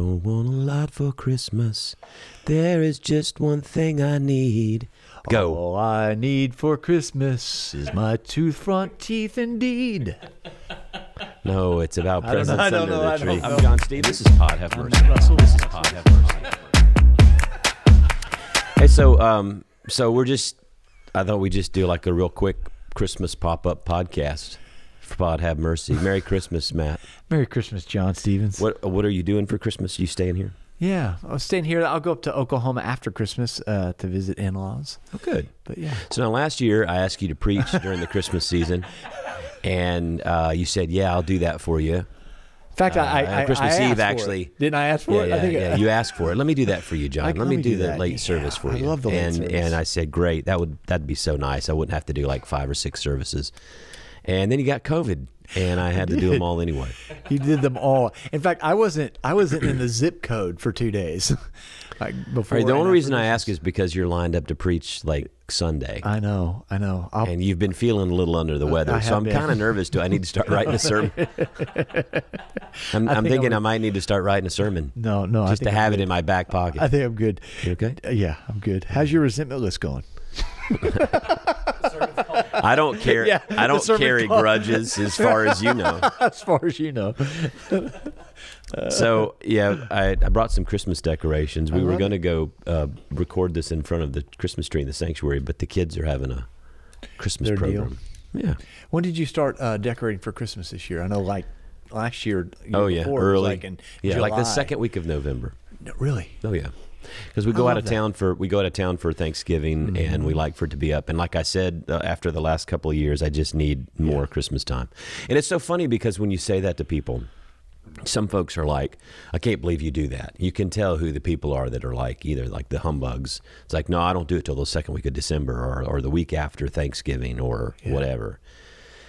don't want a lot for Christmas. There is just one thing I need. Go. All I need for Christmas is my two front teeth indeed. No, it's about presents under the tree. I'm John Steve. This is Pod Have Mercy. This is Pod Have Mercy. Hey, so we're just, I thought we'd just do like a real quick Christmas pop-up podcast for Pod Have Mercy. Merry Christmas, Matt. Merry Christmas, John Stevens. What are you doing for Christmas? You staying here? Yeah, I was staying here. I'll go up to Oklahoma after Christmas to visit in-laws. Oh, good. But yeah. So now last year I asked you to preach during the Christmas season, and you said, "Yeah, I'll do that for you." In fact, I Christmas I Eve asked actually. For it. Didn't I ask for it? Yeah, I think you asked for it. Let me do that for you, John. Let me do the that. late service for you. I love the late service. And I said, "Great, that'd be so nice. I wouldn't have to do like 5 or 6 services." And then you got COVID, and I had to do them all anyway. He did them all. In fact, I wasn't in the zip code for 2 days. Like before. Right, the only reason I ask is because you're lined up to preach like Sunday. I know. And you've been feeling a little under the weather, so I'm kind of nervous. Do I need to start writing a sermon? I'm thinking I might need to start writing a sermon. No, just to have it in my back pocket. I think I'm good. You okay? Yeah, I'm good. How's your resentment list going? I don't care. Yeah, I don't carry grudges, as far as you know. As far as you know. So yeah, I brought some Christmas decorations. We were going to go record this in front of the Christmas tree in the sanctuary, but the kids are having a Christmas program. Yeah. When did you start decorating for Christmas this year? I know, like last year. Early. Like in July. Like the second week of November. No, really? Oh yeah. Because we go out of town for Thanksgiving, and we like for it to be up. And like I said, after the last couple of years, I just need more Christmas time. And it's so funny because when you say that to people, some folks are like, "I can't believe you do that." You can tell who the people are that are like either like the humbugs. It's like, "No, I don't do it till the second week of December or the week after Thanksgiving or whatever."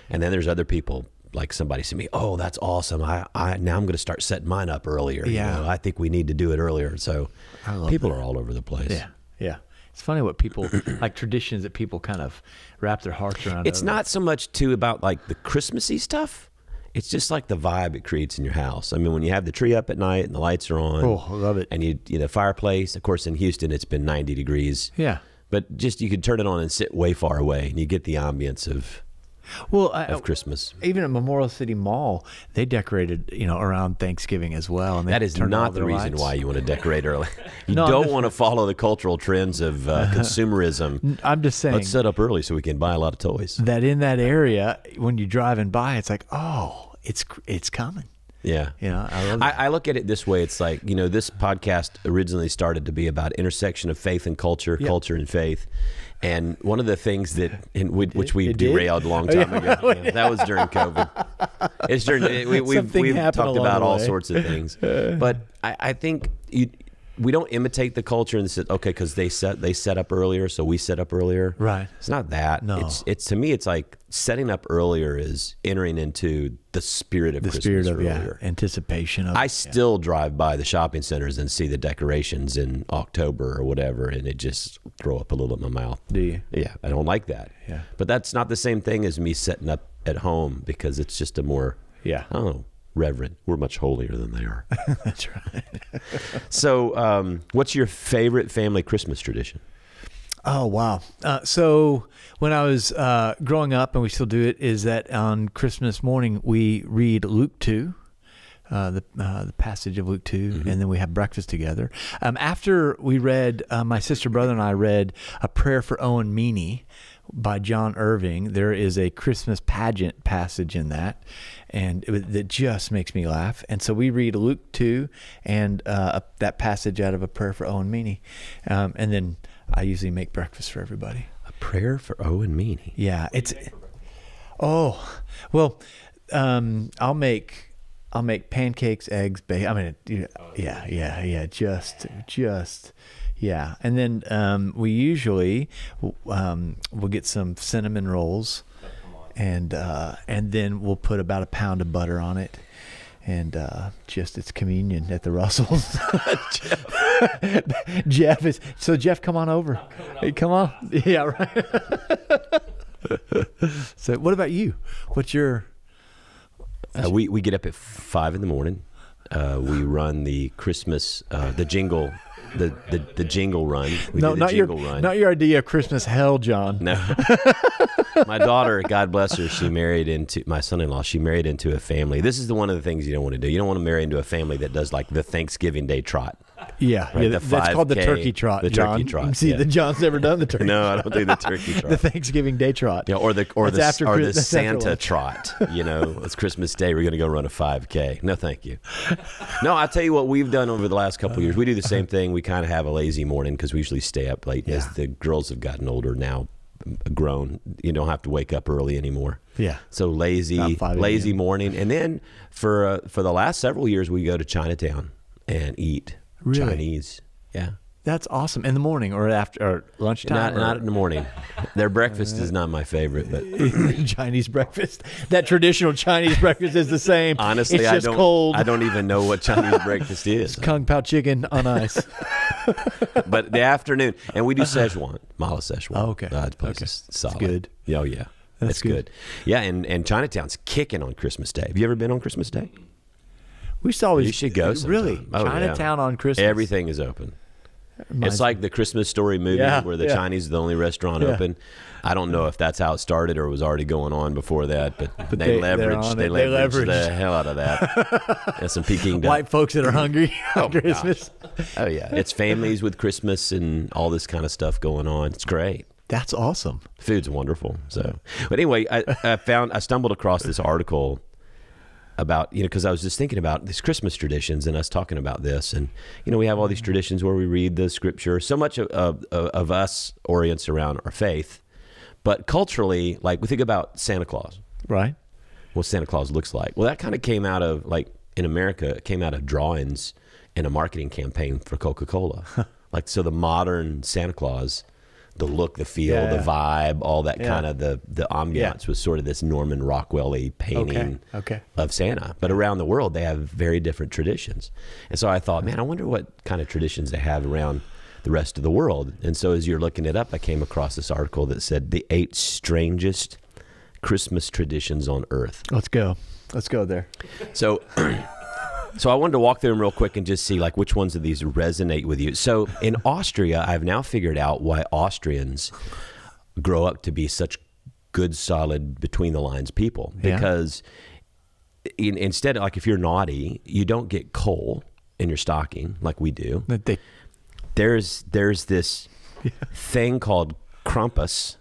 And then there's other people. Like somebody said to me, "Oh, that's awesome! Now I'm going to start setting mine up earlier. Yeah, I think we need to do it earlier." So people are all over the place. Yeah. It's funny what people like traditions that people kind of wrap their hearts around. It's not so much too about like the Christmassy stuff. It's just like the vibe it creates in your house. I mean, when you have the tree up at night and the lights are on. Oh, I love it. And the fireplace. Of course, in Houston, it's been 90 degrees. Yeah. But just you could turn it on and sit way far away, and you get the ambience of Christmas. Even at Memorial City Mall, they decorated, around Thanksgiving as well. And that is not the reason why you want to decorate early. You No, don't want to follow the cultural trends of consumerism. I'm just saying. Let's set up early so we can buy a lot of toys. That in that area, when you're driving by, it's like, oh, it's coming. Yeah. I love that. I look at it this way. It's like, this podcast originally started to be about intersection of faith and culture, culture and faith. And one of the things which we derailed a long time ago, that was during COVID. It's we've talked about all sorts of things. But I think we don't imitate the culture and say, okay, because they set up earlier, so we set up earlier. Right. It's not that. No. It's to me, it's like setting up earlier is entering into the spirit of Christmas earlier. Anticipation of. I still drive by the shopping centers and see the decorations in October or whatever, and it just throw up a little in my mouth. Do you? Yeah, I don't like that. Yeah. But that's not the same thing as me setting up at home because it's just a more, I don't know, reverent. We're much holier than they are. That's right. So what's your favorite family Christmas tradition? Oh, wow. So when I was growing up, and we still do it, is that on Christmas morning, we read Luke 2, the passage of Luke 2, and then we have breakfast together. After we read, my sister, brother, and I read A Prayer for Owen Meany by John Irving. There is a Christmas pageant passage in that, and that just makes me laugh. And so we read Luke 2 and that passage out of A Prayer for Owen Meany. And then I usually make breakfast for everybody. A Prayer for Owen Meany. Yeah, I'll make pancakes, eggs, bacon. I mean, yeah. And then we usually we'll get some cinnamon rolls, and then we'll put about a pound of butter on it, and it's communion at the Russells. Jeff, come on over. Hey, come on. Yeah, right. So, what about you? What's your? We get up at 5 in the morning. we run the Christmas, the jingle, the jingle run. We No, do the not jingle run. not your idea of Christmas hell, John. No. My daughter, God bless her, she married into, my son-in-law, she married into a family. This is one of the things you don't want to do. You don't want to marry into a family that does like the Thanksgiving Day trot. Yeah, Right, yeah, the that's called the 5K, turkey trot. the John. turkey trot, See, yeah. the John's never done the turkey. No, I don't think the turkey trot. The Thanksgiving Day trot. Yeah, or the That's Santa lunch. trot. You know, it's Christmas Day. We're going to go run a 5K. No, thank you. No, I'll tell you what we've done over the last couple of years. We do the same thing. We kind of have a lazy morning because we usually stay up late. Yeah. As the girls have gotten older now, grown, you don't have to wake up early anymore. Yeah. So lazy morning, and then for the last several years we go to Chinatown and eat Chinese. Yeah. That's awesome. In the morning or after or lunchtime? Not in the morning. Their breakfast is not my favorite, but Chinese breakfast. That traditional Chinese breakfast is the same. honestly, it's just cold. I don't even know what Chinese breakfast is. Kung Pao chicken on ice. But the afternoon, and we do Szechuan, mala Szechuan. Oh, okay. That place Okay. is solid. It's good. Oh yeah, That's it's good. Yeah, and Chinatown's kicking on Christmas Day. Have you ever been on Christmas Day? We used to always. You should go sometime. Really? Oh, Chinatown yeah. on Christmas. Everything is open. Reminds It's like the Christmas Story movie where the Chinese is the only restaurant Yeah. open. I don't know if that's how it started or it was already going on before that, but they leveraged the hell out of that. And some Peking duck. white folks that are hungry on Oh, Christmas. Oh yeah, it's families with Christmas and all this kind of stuff going on. It's great. That's awesome. Food's wonderful. So, but anyway, I stumbled across this article about, because I was just thinking about these Christmas traditions and us talking about this, and we have all these traditions where we read the scripture. So much of us orients around our faith, but culturally, like we think about Santa Claus, Right. what Santa Claus looks like. Well, that kind of came out of, like in America, it came out of drawings and a marketing campaign for Coca-Cola. Like, so the modern Santa Claus, the look, the feel, the vibe, all that kind of the ambiance was sort of this Norman Rockwell-y painting of Santa. But around the world, they have very different traditions. And so I thought, man, I wonder what kind of traditions they have around the rest of the world. And so as you're looking it up, I came across this article that said the 8 strangest Christmas traditions on earth. Let's go. Let's go there. So so I wanted to walk through them real quick and just see like which ones of these resonate with you. So in Austria, I've now figured out why Austrians grow up to be such good, solid, between the lines people. Because instead, like if you're naughty, you don't get coal in your stocking like we do. There's this thing called Krampus,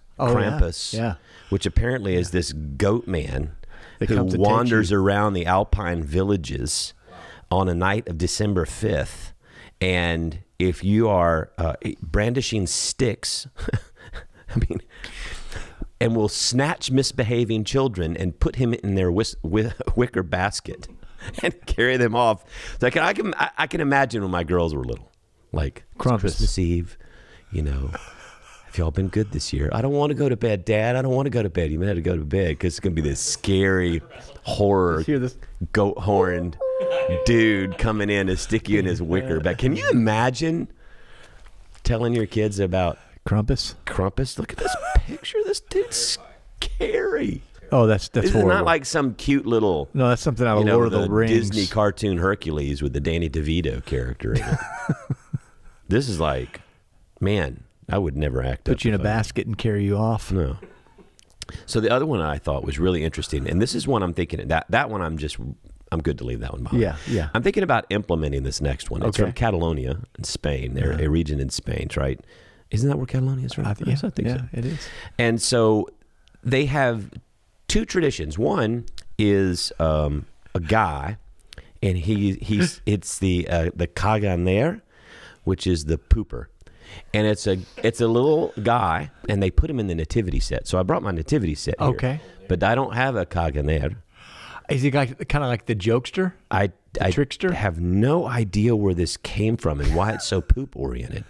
which apparently is this goat man who wanders around the Alpine villages on a night of December 5th. And if you are brandishing sticks, and will snatch misbehaving children and put him in their wicker basket and carry them off. So I can imagine when my girls were little, like Christmas Eve, have y'all been good this year? I don't want to go to bed, Dad. I don't want to go to bed. You may have to go to bed because it's going to be this scary horror goat horned dude coming in to stick you in his wicker bag. Can you imagine telling your kids about Krampus? Look at this picture. This dude's scary. Oh, that's This horrible. is not like some cute little, no, that's something out of Lord of the Rings. Disney cartoon Hercules with the Danny DeVito character in it. This is like, man, I would never act up. Put you in a basket and carry you off. No. So the other one I thought was really interesting, and this is one I'm thinking that one I'm good to leave that one behind. Yeah. I'm thinking about implementing this next one. It's from Catalonia in Spain. They're a region in Spain, right? Isn't that where Catalonia is from? I think so. It is. And so they have 2 traditions. One is a guy, and it's the caganer, which is the pooper. And it's a little guy, and they put him in the nativity set. So I brought my nativity set here. Okay. But I don't have a caganer. Is he kind of like the jokester? Trickster? I have no idea where this came from and why it's so poop oriented.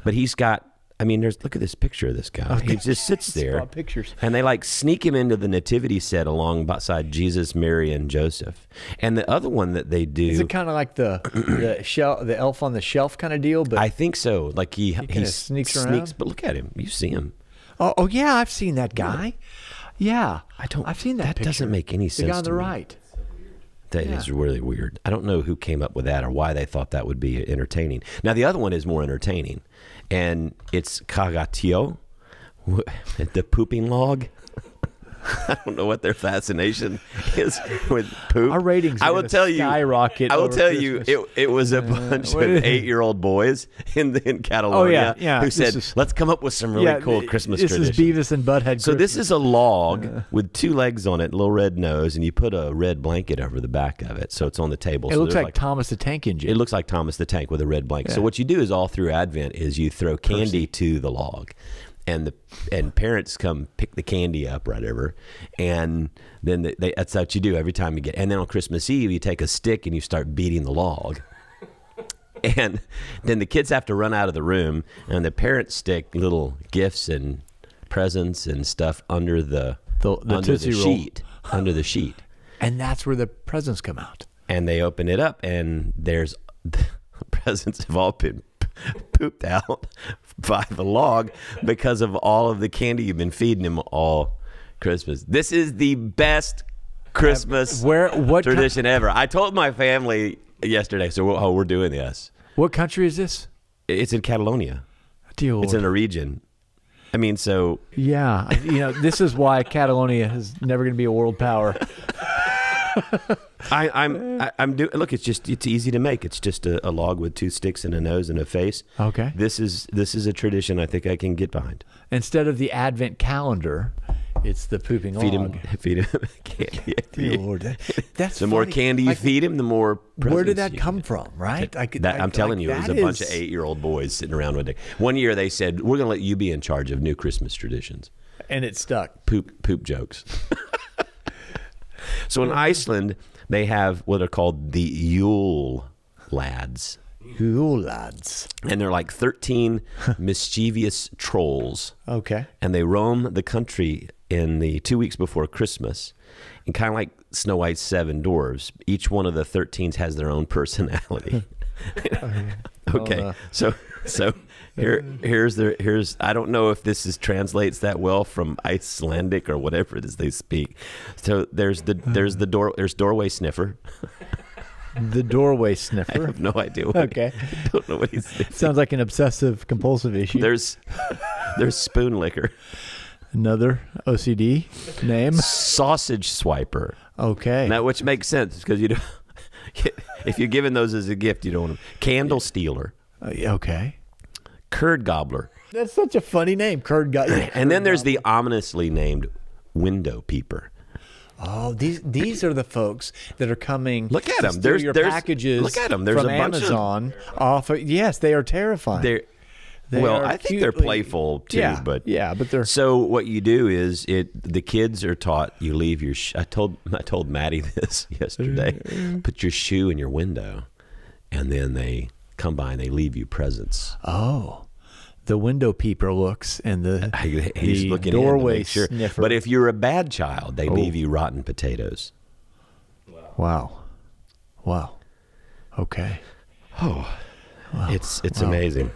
But he's got, look at this picture of this guy. Okay. He just sits there. Pictures. And they like sneak him into the nativity set alongside Jesus, Mary, and Joseph. And the other one that they do. Is it kind of like the elf on the shelf kind of deal? But I think so. Like he sneaks around. But look at him. You see him. Oh yeah, I've seen that guy. Yeah, I've seen that. That picture. doesn't make any sense. The guy on the to me. right. That is really weird. I don't know who came up with that or why they thought that would be entertaining. Now, the other one is more entertaining, and it's cagatio, the pooping log. I don't know what their fascination is with poop. Our ratings are I will tell you, skyrocket. I will tell you, Christmas. it was a bunch of 8-year-old boys in Catalonia who said, let's come up with some really cool Christmas traditions. This is Beavis and Butthead So Christmas. this is a log with 2 legs on it, little red nose, and you put a red blanket over the back of it, so it's on the table. It looks like Thomas the Tank Engine. It looks like Thomas the Tank with a red blanket. So what you do is all through Advent is you throw candy to the log. And parents come pick the candy up, whatever, and then that's what you do every time you get. And then on Christmas Eve, you take a stick and you start beating the log. And then the kids have to run out of the room, and the parents stick little gifts and presents and stuff under the sheet, under the sheet. And that's where the presents come out. And they open it up, and there's the presents have all been pooped out by the log because of all of the candy you've been feeding him all Christmas. This is the best Christmas tradition ever. I told my family yesterday, so we're doing this. What country is this? It's in Catalonia. Dear Lord. It's in a region. I mean, so... Yeah. This is why Catalonia is never going to be a world power. Look, it's easy to make. It's just a log with 2 sticks and a nose and a face. Okay. This is a tradition I think I can get behind. Instead of the Advent calendar, it's the pooping log. Feed him candy. Dear Lord, that's the more candy you feed him, the more presents. Where did that come from, right? I'm telling you, it was a bunch of 8-year-old boys sitting around one day. One year they said, we're going to let you be in charge of new Christmas traditions. And it stuck. Poop jokes. So in Iceland, they have what are called the Yule lads. Yule lads. And they're like 13 mischievous trolls. Okay. And they roam the country in the 2 weeks before Christmas. And kind of like Snow White's 7 dwarves, each one of the 13s has their own personality. Okay. So here's I don't know if this translates that well from Icelandic or whatever it is they speak. So there's doorway sniffer. The doorway sniffer. I have no idea. Okay. I don't know what he's sniffing. Sounds like an obsessive compulsive issue. There's spoon licker. Another OCD name. Sausage swiper. Okay. Now, which makes sense because you don't. If you're giving those as a gift, you don't want them. Candle stealer. Okay. Curd gobbler. That's such a funny name, curd gobbler. And then there's the ominously named window peeper. Oh, these are the folks that are coming. Look at them. There's your packages. Look at them. There's from a bunch Amazon. Yes, they are terrifying. I think they're playful too. Yeah, but they're. So what you do is the kids are taught. You leave your. I told Maddie this yesterday. Put your shoe in your window, and then they come by and they leave you presents. Oh. The window peeper looks and he's looking doorway in to make sure. sniffer. But if you're a bad child, they leave you rotten potatoes. Wow. Okay. Oh, wow. It's amazing.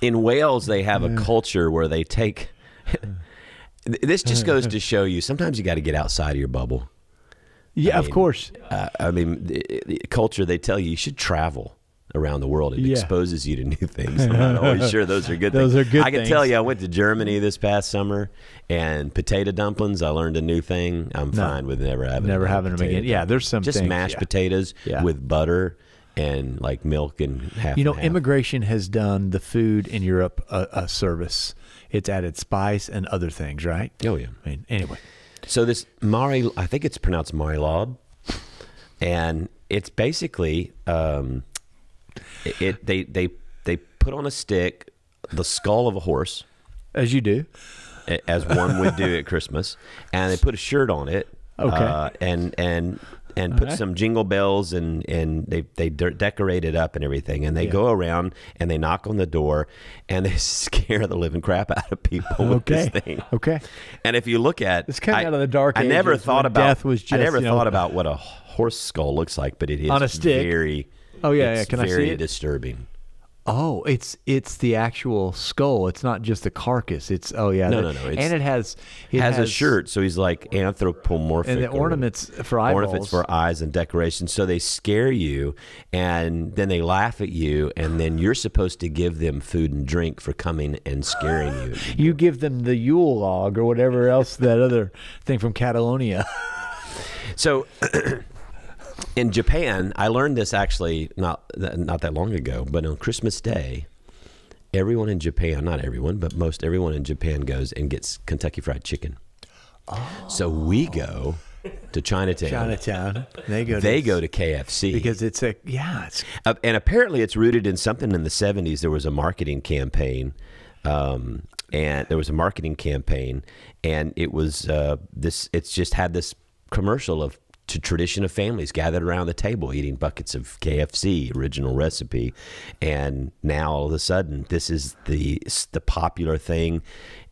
In Wales, they have a culture where they take. This just goes to show you. Sometimes you got to get outside of your bubble. Yeah, of course. The culture, they tell you should travel around the world. It exposes you to new things. I'm not always sure those are good things. Those are good I can tell you, I went to Germany this past summer, and potato dumplings, I learned a new thing. I'm fine with never having them again. Yeah, there's some just things, mashed potatoes with butter and like milk and half. Immigration has done the food in Europe a service. It's added spice and other things, right? Oh yeah. I mean, anyway. So this I think it's pronounced marmalade, and it's basically. They put on a stick the skull of a horse, as you do, as one would do at Christmas, and they put a shirt on it, and put some jingle bells and they decorate it up and everything, and they go around and they knock on the door and they scare the living crap out of people with this thing. Okay, and if you look at it's kind of out of the dark ages. I never thought about death was just, I never thought about what a horse skull looks like, but it is on a stick. very. Oh yeah, can I see it? Very disturbing. Oh, it's the actual skull. It's not just the carcass. It's No. And it has a shirt, so he's like anthropomorphic. And the ornaments for eyeballs. Ornaments for eyes and decorations. So they scare you, and then they laugh at you, and then you're supposed to give them food and drink for coming and scaring you. You give them the Yule log or whatever else, that other thing from Catalonia. So in Japan, I learned this actually not that long ago, but on Christmas Day, everyone in Japan, not everyone, but most everyone in Japan goes and gets Kentucky Fried Chicken. Oh. So we go to Chinatown. They go to KFC. Because it's and apparently it's rooted in something in the 70s. There was a marketing campaign, and it was it's just had this commercial of tradition of families gathered around the table eating buckets of KFC, original recipe, and now all of a sudden this is the popular thing.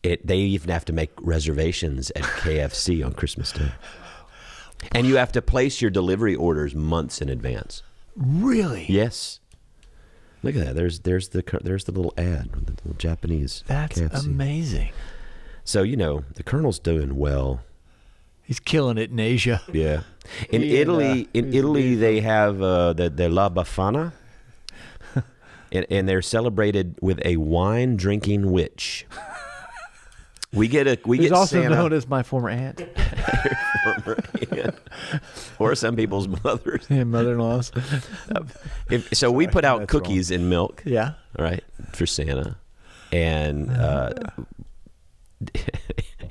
They even have to make reservations at KFC on Christmas Day, and you have to place your delivery orders months in advance. Really? Yes. Look at that. There's the little ad with the little Japanese. That's KFC. Amazing. So the Colonel's doing well. He's killing it in Asia. Yeah. In Italy, they have the La Befana, and they're celebrated with a wine drinking witch. We get also Santa, known as my former aunt. Former aunt. Or some people's mothers. Yeah, mother-in-laws. So we put out cookies and milk. Yeah. Right, for Santa, and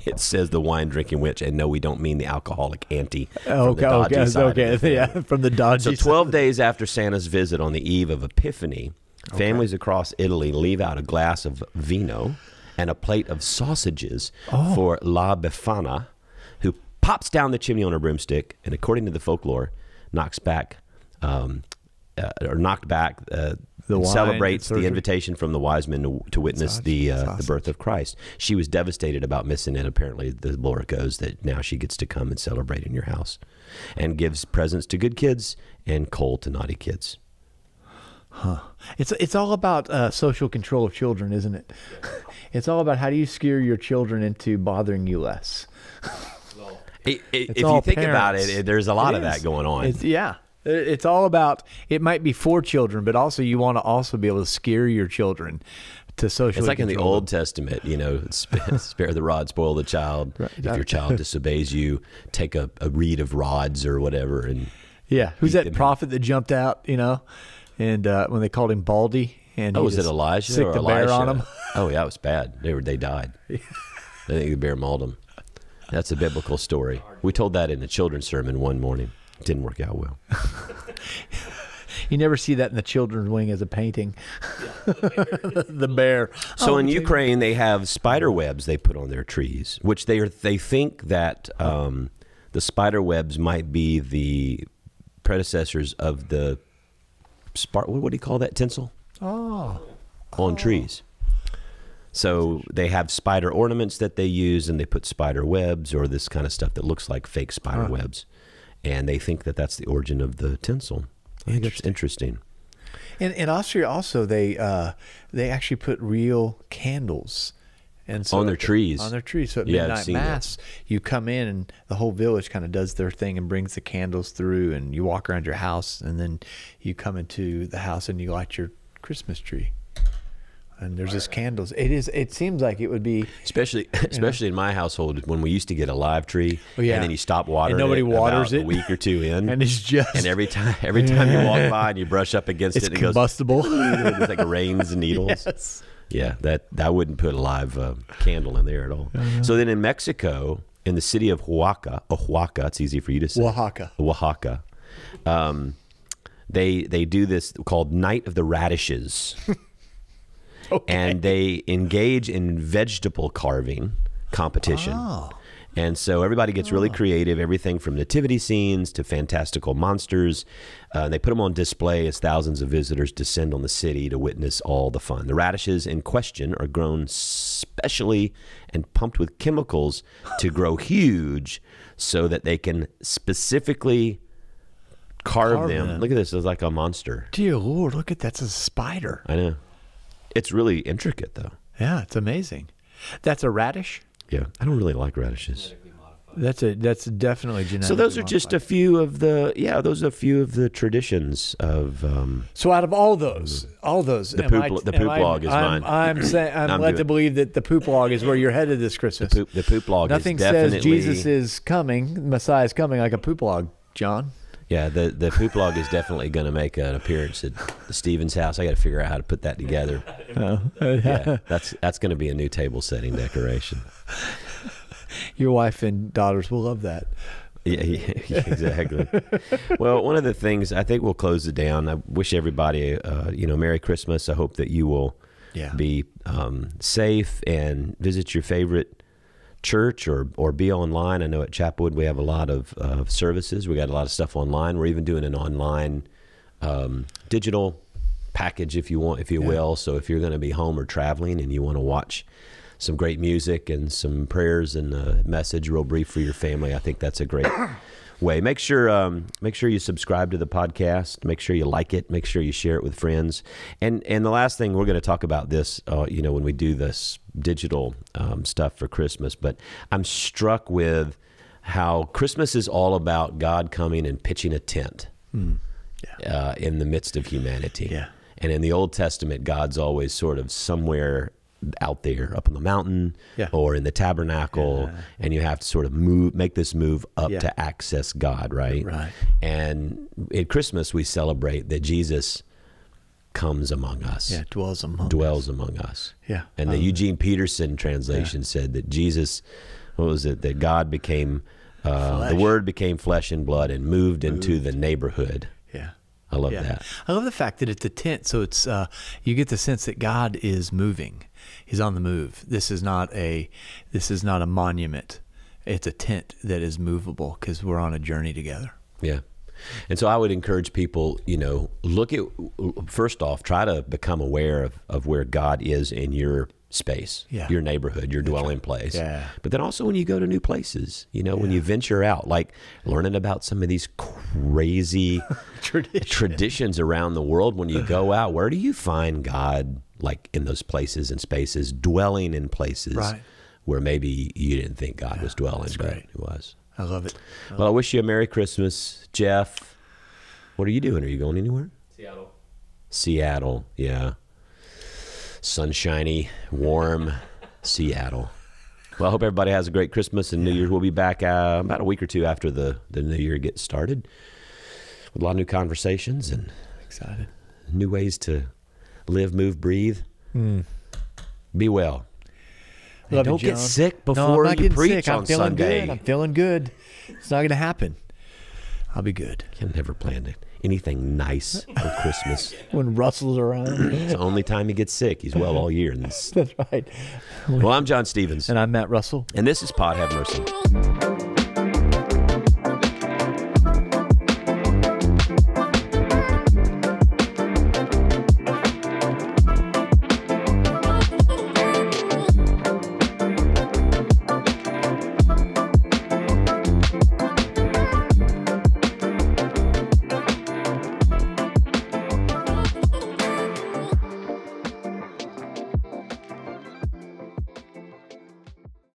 it says the wine drinking witch, and no, we don't mean the alcoholic auntie. From the dodgy. So 12 days after Santa's visit, on the eve of Epiphany, families across Italy leave out a glass of vino and a plate of sausages for La Befana, who pops down the chimney on her broomstick, and according to the folklore, knocked back celebrates the invitation from the wise men to witness the birth of Christ. She was devastated about missing it. Apparently, the lore goes that now she gets to come and celebrate in your house, and gives presents to good kids and coal to naughty kids. Huh. It's all about social control of children, isn't it? It's all about how do you scare your children into bothering you less. If you think about it, there's a lot of that going on. It's all about, it might be for children, but also you want to also be able to scare your children to socially It's like in the control Old Testament, spare the rod, spoil the child. Right. If your child disobeys you, take a reed of rods or whatever. And who's that prophet that jumped out, and when they called him Baldy? And was it Elijah sicked or the Elisha? bear on him? Oh, yeah, it was bad. They died. I think the bear mauled them. That's a biblical story. We told that in a children's sermon one morning. It didn't work out well. You never see that in the children's wing as a painting. The bear. So in Ukraine, they have spider webs they put on their trees, which they think that the spider webs might be the predecessors of the what do you call that, tinsel? On trees. So they have spider ornaments that they use, and they put spider webs or this kind of stuff that looks like fake spider webs. And they think that that's the origin of the tinsel. I think that's interesting. In Austria also, they actually put real candles and so on their trees. On their trees. So at midnight mass, you come in and the whole village kind of does their thing and brings the candles through, and you walk around your house, and then you come into the house and you light your Christmas tree. And there's just candles. It seems like it would be especially in my household when we used to get a live tree, and then you stop watering and nobody waters it a week or two in, and it's just every time you walk by and you brush up against it, it's combustible. It's like it rains needles. Yes. Yeah, that I wouldn't put a live candle in there at all. So then in Mexico, in the city of Oaxaca, it's easy for you to say. Oaxaca. They do this called Night of the Radishes. Okay. And they engage in vegetable carving competition. And so everybody gets really creative, everything from nativity scenes to fantastical monsters. They put them on display as thousands of visitors descend on the city to witness all the fun. The radishes in question are grown specially and pumped with chemicals to grow huge so that they can specifically carve them. Look at this. It's like a monster. Dear Lord, look at that. It's a spider. I know. It's really intricate, though. Yeah, it's amazing. That's a radish? Yeah, I don't really like radishes. That's definitely genetic. So those are just a few of the traditions of. So out of all those, the poop log is mine. I'm saying I'm led to believe that the poop log is where you're headed this Christmas. The poop log. Nothing is definitely, says Jesus is coming, Messiah is coming like a poop log, John. Yeah, the poop log is definitely going to make an appearance at Stephen's house. I got to figure out how to put that together. Yeah, that's going to be a new table setting decoration. Your wife and daughters will love that. Yeah, exactly. Well, one of the things, I think we'll close it down. I wish everybody, Merry Christmas. I hope that you will be safe and visit your favorite church or be online. I know at Chapelwood we have a lot of services. We got a lot of stuff online. We're even doing an online digital package, if you will. So if you're going to be home or traveling and you want to watch some great music and some prayers and a message real brief for your family, I think that's a great way. Make sure you subscribe to the podcast. Make sure you like it. Make sure you share it with friends. And the last thing, we're going to talk about this, when we do this digital stuff for Christmas. But I'm struck with how Christmas is all about God coming and pitching a tent in the midst of humanity. Yeah. And in the Old Testament, God's always sort of somewhere out there up on the mountain or in the tabernacle, and you have to sort of make this move up to access God, right? And at Christmas we celebrate that Jesus comes among us. Dwells among us. And the Eugene Peterson translation said that Jesus, that God became the Word became flesh and blood and moved into the neighborhood. I love that. I love the fact that it's a tent, so it's you get the sense that God is moving. He's on the move. This is not a monument. It's a tent that is movable because we're on a journey together. Yeah. And so I would encourage people, look at, first off, try to become aware of where God is in your space, your neighborhood, your dwelling place. But then also when you go to new places, when you venture out, like learning about some of these crazy traditions around the world. When you go out, where do you find God, like in those places and spaces, dwelling in places where maybe you didn't think God was dwelling, but He was. I love it. Well, I wish you a Merry Christmas. Jeff, what are you doing? Are you going anywhere? Seattle, yeah. Sunshiny, warm Seattle. Well, I hope everybody has a great Christmas and New Year's. We'll be back about a week or two after the New Year gets started with a lot of new conversations and excited new ways to live, move, breathe. Be well. Hey, don't get sick before you preach on Sunday. I'm feeling good. It's not going to happen. I'll be good. Can never plan anything nice for Christmas. When Russell's around. It's the only time he gets sick. He's well all year. That's right. Well, I'm John Stevens. And I'm Matt Russell. And this is Pod Have Mercy.